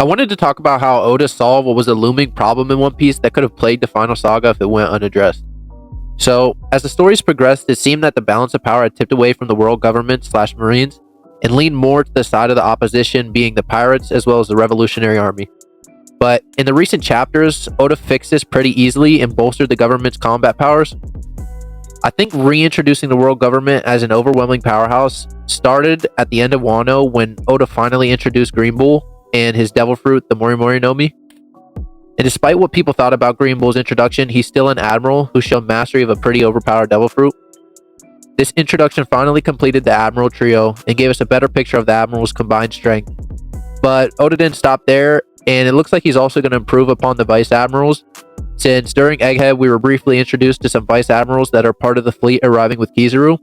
I wanted to talk about how Oda solved what was a looming problem in One Piece that could have plagued the final saga if it went unaddressed. So, as the stories progressed, it seemed that the balance of power had tipped away from the world government / Marines and leaned more to the side of the opposition, being the pirates as well as the Revolutionary Army. But in the recent chapters, Oda fixed this pretty easily and bolstered the government's combat powers. I think reintroducing the world government as an overwhelming powerhouse started at the end of Wano when Oda finally introduced Green Bull and his devil fruit, the Mori Mori no Mi. And despite what people thought about Green Bull's introduction, he's still an admiral who showed mastery of a pretty overpowered devil fruit. This introduction finally completed the admiral trio and gave us a better picture of the admiral's combined strength. But Oda didn't stop there, and it looks like he's also going to improve upon the vice admirals, since during Egghead we were briefly introduced to some vice admirals that are part of the fleet arriving with Kizaru.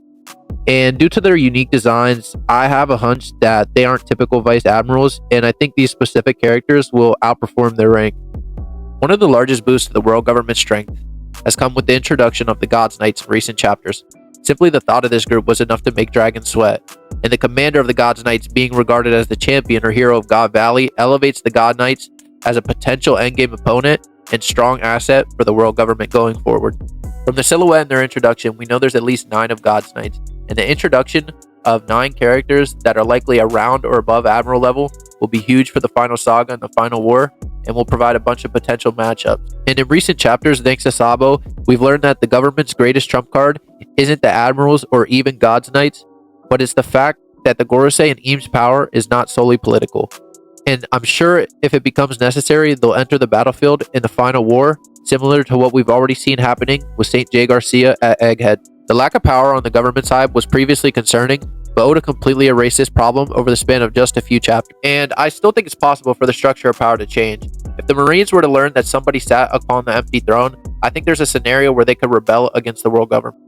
And due to their unique designs, I have a hunch that they aren't typical vice admirals, and I think these specific characters will outperform their rank. One of the largest boosts to the world government strength has come with the introduction of the God's Knights in recent chapters. Simply the thought of this group was enough to make Dragon sweat, and the commander of the God's Knights being regarded as the champion or hero of God Valley elevates the God Knights as a potential endgame opponent and strong asset for the world government going forward. From the silhouette and their introduction, we know there's at least 9 of God's Knights, and the introduction of 9 characters that are likely around or above Admiral level will be huge for the final saga and the final war, and will provide a bunch of potential matchups. And in recent chapters, thanks to Sabo, we've learned that the government's greatest trump card isn't the admirals or even God's Knights, but it's the fact that the Gorosei and Eames' power is not solely political. And I'm sure if it becomes necessary, they'll enter the battlefield in the final war, similar to what we've already seen happening with St. J. Garcia at Egghead. The lack of power on the government side was previously concerning, but Oda completely erased this problem over the span of just a few chapters. And I still think it's possible for the structure of power to change. If the Marines were to learn that somebody sat upon the empty throne, I think there's a scenario where they could rebel against the world government.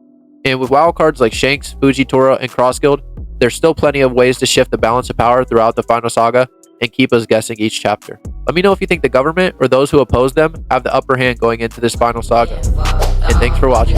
And with wildcards like Shanks, Fujitora, and Crossguild, there's still plenty of ways to shift the balance of power throughout the final saga and keep us guessing each chapter. Let me know if you think the government or those who oppose them have the upper hand going into this final saga. And thanks for watching.